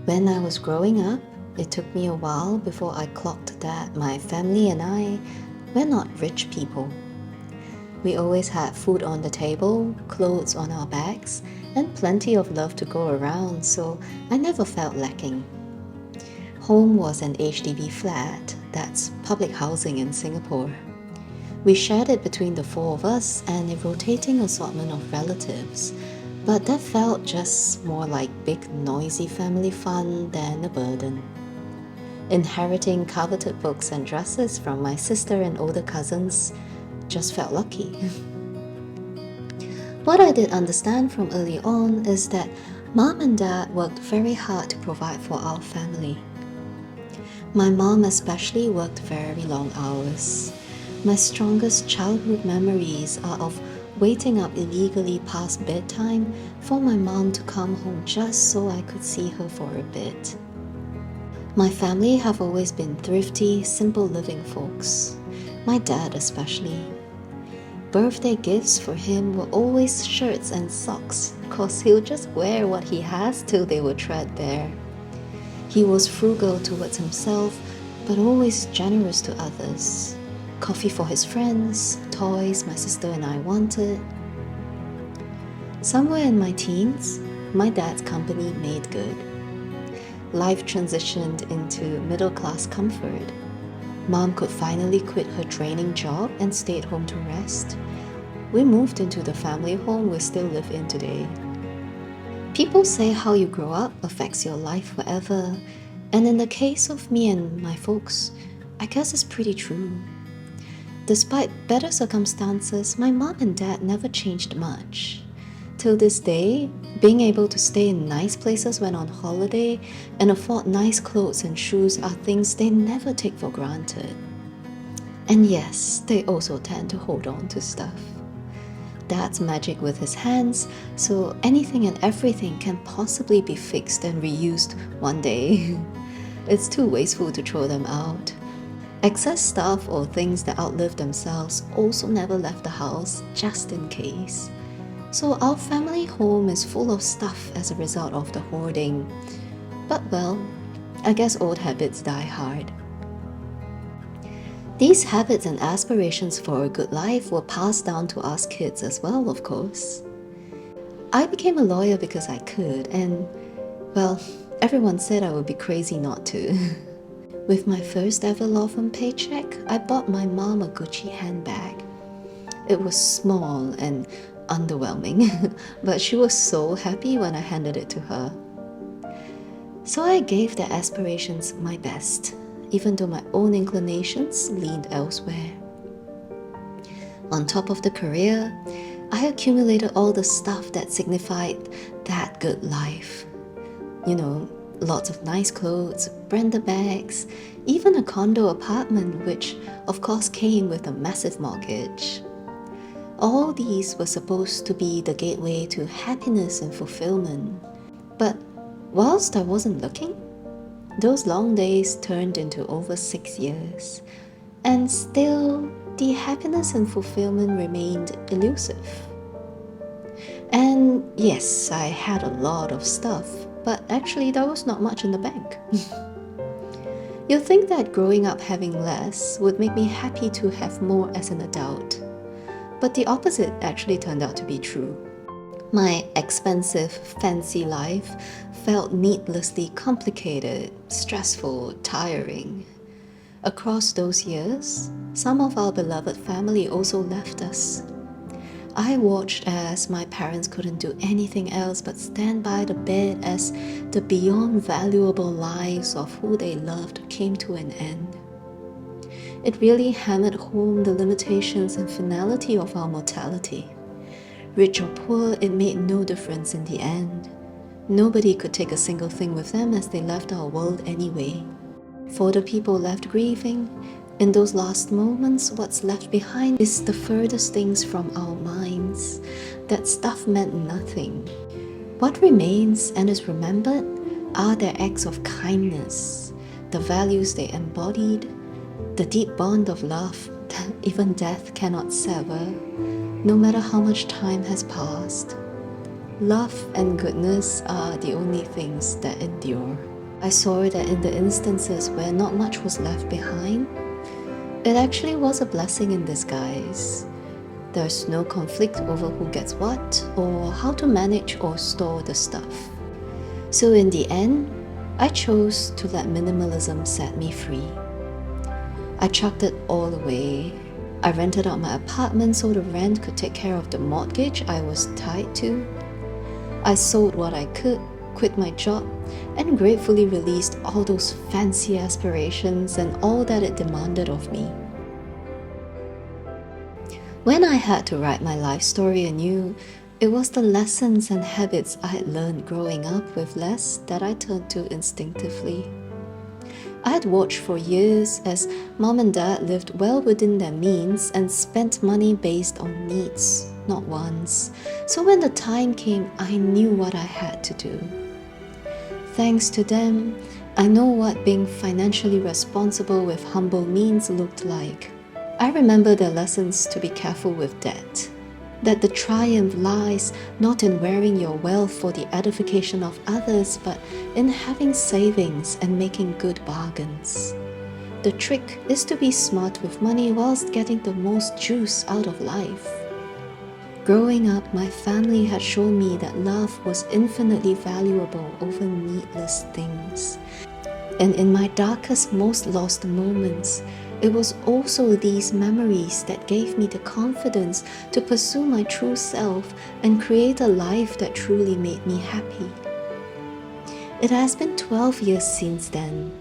When I was growing up, it took me a while before I clocked that my family and I were not rich people. We always had food on the table, clothes on our backs, and plenty of love to go around, so I never felt lacking. Home was an HDB flat, that's public housing in Singapore. We shared it between the four of us and a rotating assortment of relatives, but that felt just more like big noisy family fun than a burden. Inheriting coveted books and dresses from my sister and older cousins just felt lucky. What I did understand from early on is that mom and dad worked very hard to provide for our family. My mom especially worked very long hours. My strongest childhood memories are of waiting up illegally past bedtime for my mom to come home just so I could see her for a bit. My family have always been thrifty, simple living folks. My dad especially. Birthday gifts for him were always shirts and socks, cause he'll just wear what he has till they were threadbare. He was frugal towards himself, but always generous to others. Coffee for his friends, toys my sister and I wanted. Somewhere in my teens, my dad's company made good. Life transitioned into middle-class comfort. Mom could finally quit her draining job and stayed home to rest. We moved into the family home we still live in today. People say how you grow up affects your life forever, and in the case of me and my folks, I guess it's pretty true. Despite better circumstances, my mom and dad never changed much. Till this day, being able to stay in nice places when on holiday and afford nice clothes and shoes are things they never take for granted. And yes, they also tend to hold on to stuff. Dad's magic with his hands, so anything and everything can possibly be fixed and reused one day. It's too wasteful to throw them out. Excess stuff or things that outlive themselves also never left the house, just in case. So our family home is full of stuff as a result of the hoarding. But well, I guess old habits die hard. These habits and aspirations for a good life were passed down to us kids as well, of course. I became a lawyer because I could, and well, everyone said I would be crazy not to. With my first ever law firm paycheck, I bought my mom a Gucci handbag. It was small and underwhelming, but she was so happy when I handed it to her. So I gave their aspirations my best, even though my own inclinations leaned elsewhere. On top of the career, I accumulated all the stuff that signified that good life. You know, lots of nice clothes, branded bags, even a condo apartment which of course came with a massive mortgage. All these were supposed to be the gateway to happiness and fulfillment. But whilst I wasn't looking, those long days turned into over 6 years, and still the happiness and fulfillment remained elusive. And yes, I had a lot of stuff, but actually there was not much in the bank. You'd think that growing up having less would make me happy to have more as an adult. But the opposite actually turned out to be true. My expensive, fancy life felt needlessly complicated, stressful, tiring. Across those years, some of our beloved family also left us. I watched as my parents couldn't do anything else but stand by the bed as the beyond valuable lives of who they loved came to an end. It really hammered home the limitations and finality of our mortality. Rich or poor, it made no difference in the end. Nobody could take a single thing with them as they left our world anyway. For the people left grieving, in those last moments, what's left behind is the furthest things from our minds. That stuff meant nothing. What remains and is remembered are their acts of kindness, the values they embodied, the deep bond of love that even death cannot sever, no matter how much time has passed. Love and goodness are the only things that endure. I saw that in the instances where not much was left behind, it actually was a blessing in disguise. There's no conflict over who gets what or how to manage or store the stuff. So in the end, I chose to let minimalism set me free. I chucked it all away. I rented out my apartment so the rent could take care of the mortgage I was tied to. I sold what I could, quit my job, and gratefully released all those fancy aspirations and all that it demanded of me. When I had to write my life story anew, it was the lessons and habits I had learned growing up with less that I turned to instinctively. I had watched for years as mom and dad lived well within their means and spent money based on needs, not wants. So when the time came, I knew what I had to do. Thanks to them, I know what being financially responsible with humble means looked like. I remember their lessons to be careful with debt, that the triumph lies not in wearing your wealth for the edification of others, but in having savings and making good bargains. The trick is to be smart with money whilst getting the most juice out of life. Growing up, my family had shown me that love was infinitely valuable over needless things. And in my darkest, most lost moments, it was also these memories that gave me the confidence to pursue my true self and create a life that truly made me happy. It has been 12 years since then,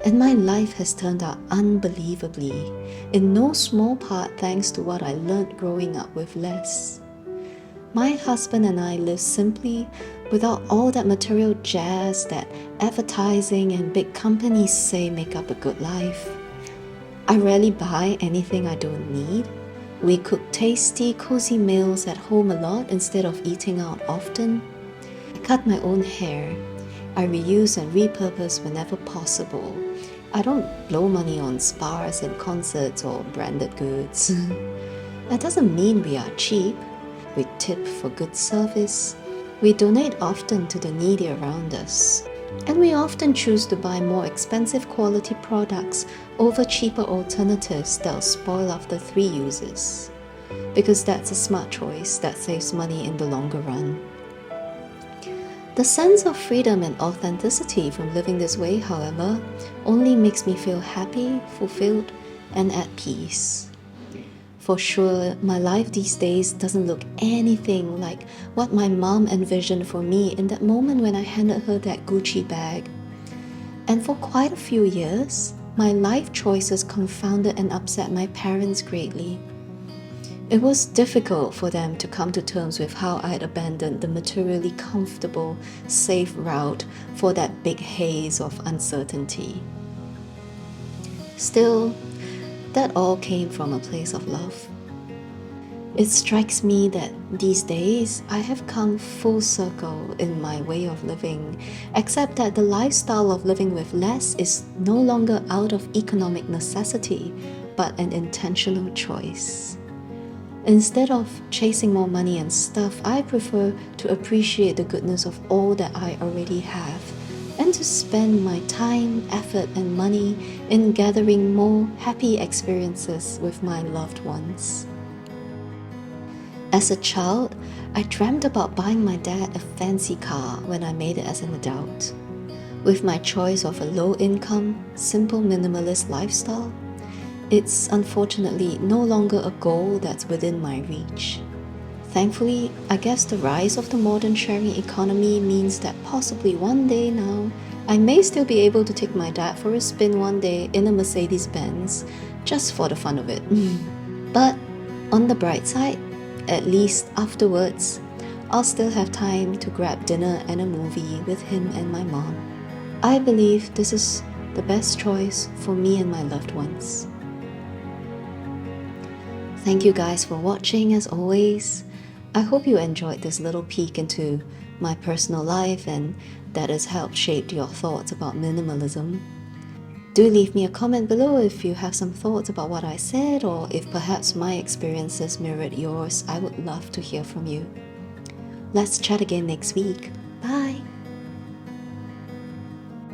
and my life has turned out unbelievably, in no small part thanks to what I learned growing up with less. My husband and I live simply, without all that material jazz that advertising and big companies say make up a good life. I rarely buy anything I don't need. We cook tasty, cozy meals at home a lot instead of eating out often. I cut my own hair. I reuse and repurpose whenever possible. I don't blow money on spas and concerts or branded goods. That doesn't mean we are cheap. We tip for good service. We donate often to the needy around us. And we often choose to buy more expensive quality products over cheaper alternatives that'll spoil after 3 uses. Because that's a smart choice that saves money in the longer run. The sense of freedom and authenticity from living this way, however, only makes me feel happy, fulfilled, and at peace. For sure, my life these days doesn't look anything like what my mom envisioned for me in that moment when I handed her that Gucci bag. And for quite a few years, my life choices confounded and upset my parents greatly. It was difficult for them to come to terms with how I had abandoned the materially comfortable, safe route for that big haze of uncertainty. Still, that all came from a place of love. It strikes me that these days I have come full circle in my way of living, except that the lifestyle of living with less is no longer out of economic necessity, but an intentional choice. Instead of chasing more money and stuff, I prefer to appreciate the goodness of all that I already have, and to spend my time, effort, and money in gathering more happy experiences with my loved ones. As a child, I dreamt about buying my dad a fancy car when I made it as an adult. With my choice of a low-income, simple minimalist lifestyle, it's unfortunately no longer a goal that's within my reach. Thankfully, I guess the rise of the modern sharing economy means that possibly one day now, I may still be able to take my dad for a spin one day in a Mercedes-Benz, just for the fun of it. But on the bright side, at least afterwards, I'll still have time to grab dinner and a movie with him and my mom. I believe this is the best choice for me and my loved ones. Thank you guys for watching as always. I hope you enjoyed this little peek into my personal life and that has helped shape your thoughts about minimalism. Do leave me a comment below if you have some thoughts about what I said, or if perhaps my experiences mirrored yours. I would love to hear from you. Let's chat again next week.